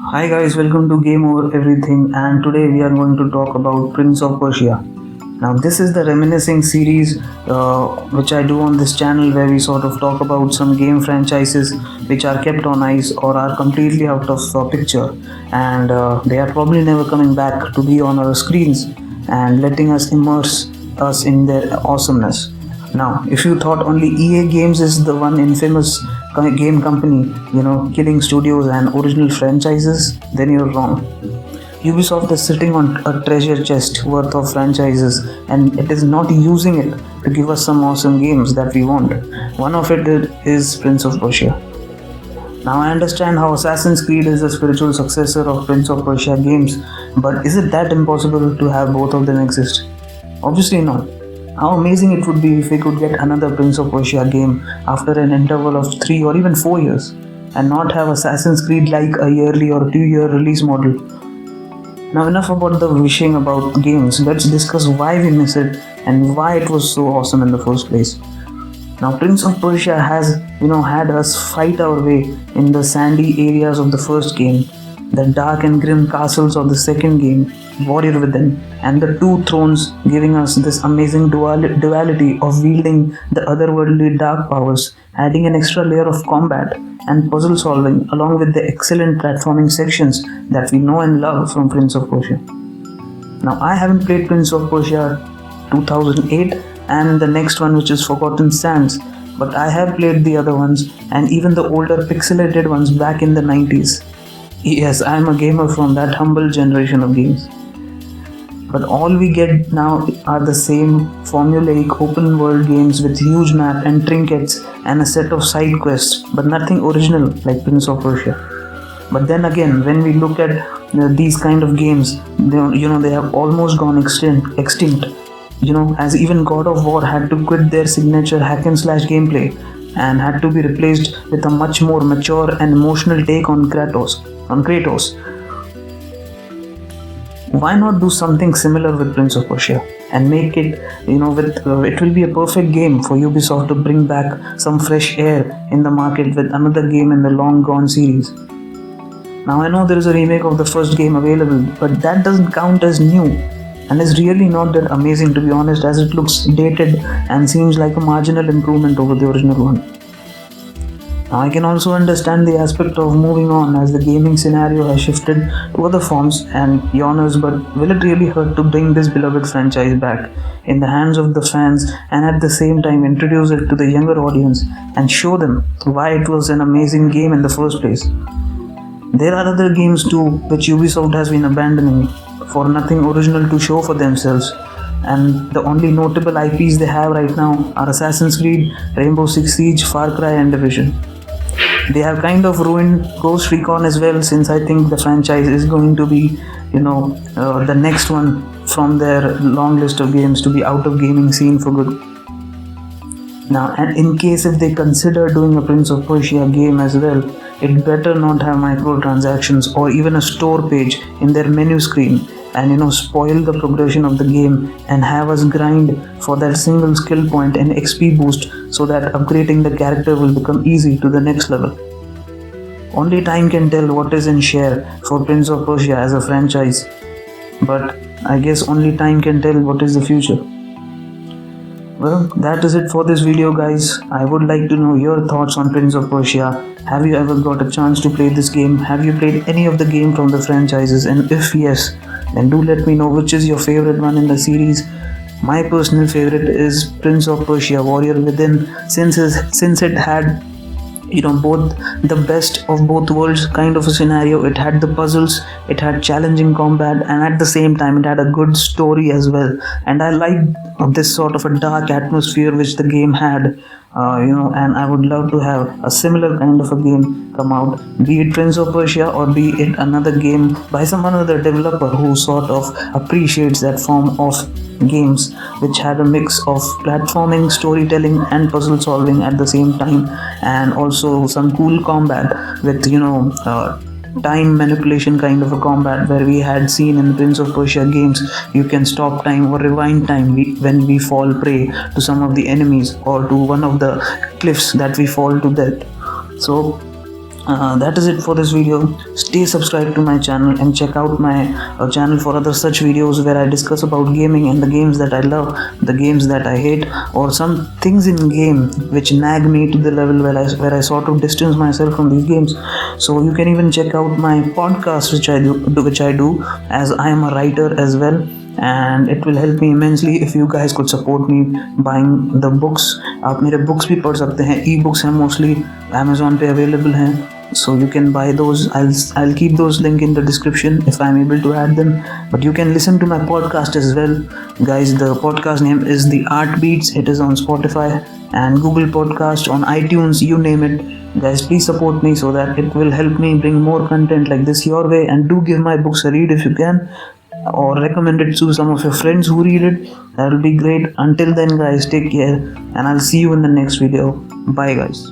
Hi guys, welcome to Game Over Everything, and today we are going to talk about Prince of Persia. Now, this is the Reminiscing series which I do on this channel where we sort of talk about some game franchises which are kept on ice or are completely out of picture, and they are probably never coming back to be on our screens and letting us immerse us in their awesomeness. Now, if you thought only EA Games is the one infamous game company, killing studios and original franchises, then you're wrong. Ubisoft is sitting on a treasure chest worth of franchises and it is not using it to give us some awesome games that we want. One of it is Prince of Persia. Now I understand how Assassin's Creed is the spiritual successor of Prince of Persia games, but is it that impossible to have both of them exist? Obviously not. How amazing it would be if we could get another Prince of Persia game after an interval of 3 or even 4 years and not have Assassin's Creed like a yearly or 2-year release model. Now enough about the wishing about games, let's discuss why we miss it and why it was so awesome in the first place. Now Prince of Persia has had us fight our way in the sandy areas of the first game, the dark and grim castles of the second game, Warrior Within, and the two thrones, giving us this amazing duality of wielding the otherworldly dark powers, adding an extra layer of combat and puzzle solving along with the excellent platforming sections that we know and love from Prince of Persia. Now I haven't played Prince of Persia 2008 and the next one, which is Forgotten Sands, but I have played the other ones and even the older pixelated ones back in the 90s. Yes, I am a gamer from that humble generation of games. But all we get now are the same formulaic open world games with huge map and trinkets and a set of side quests, but nothing original like Prince of Persia. But then again, when we look at these kind of games, they have almost gone extinct. As even God of War had to quit their signature hack and slash gameplay and had to be replaced with a much more mature and emotional take on Kratos. Why not do something similar with Prince of Persia and make it, it will be a perfect game for Ubisoft to bring back some fresh air in the market with another game in the long gone series. Now I know there is a remake of the first game available, but that doesn't count as new and is really not that amazing, to be honest, as it looks dated and seems like a marginal improvement over the original one. Now, I can also understand the aspect of moving on as the gaming scenario has shifted to other forms and genres, but will it really hurt to bring this beloved franchise back in the hands of the fans and at the same time introduce it to the younger audience and show them why it was an amazing game in the first place? There are other games too which Ubisoft has been abandoning for nothing original to show for themselves, and the only notable IPs they have right now are Assassin's Creed, Rainbow Six Siege, Far Cry and Division. They have kind of ruined Ghost Recon as well, since I think the franchise is going to be, the next one from their long list of games to be out of gaming scene for good. Now, and in case if they consider doing a Prince of Persia game as well, it better not have microtransactions or even a store page in their menu screen and spoil the progression of the game and have us grind for that single skill point and XP boost so that upgrading the character will become easy to the next level. Only time can tell what is in share for Prince of Persia as a franchise, but I guess only time can tell what is the future. Well, that is it for this video, guys. I would like to know your thoughts on Prince of Persia. Have you ever got a chance to play this game? Have you played any of the game from the franchises? And if yes, then do let me know which is your favorite one in the series. My personal favorite is Prince of Persia Warrior Within, since it had both the best of both worlds kind of a scenario. It had the puzzles, it had challenging combat, and at the same time it had a good story as well. And I liked this sort of a dark atmosphere which the game had. And I would love to have a similar kind of a game come out, be it Prince of Persia or be it another game by some other developer who sort of appreciates that form of games which had a mix of platforming, storytelling and puzzle solving at the same time, and also some cool combat with time manipulation kind of a combat, where we had seen in the Prince of Persia games you can stop time or rewind time when we fall prey to some of the enemies or to one of the cliffs that we fall to death. So That is it for this video. Stay subscribed to my channel and check out my channel for other such videos where I discuss about gaming and the games that I love, the games that I hate, or some things in game which nag me to the level where I sort of distance myself from these games. So you can even check out my podcast which I do as I am a writer as well, and it will help me immensely if you guys could support me buying the books. आप मेरे books भी पढ़ सकते हैं, e-books हैं mostly Amazon पे available हैं, so you can buy those. I'll keep those link in the description if I'm able to add them, but you can listen to my podcast as well, guys. The podcast name is The Art Beats. It is on Spotify and Google Podcast, on iTunes, you name it. Guys, please support me so that it will help me bring more content like this your way, and do give my books a read if you can, or recommend it to some of your friends who read it. That will be great. Until then, guys, take care, and I'll see you in the next video. Bye, guys.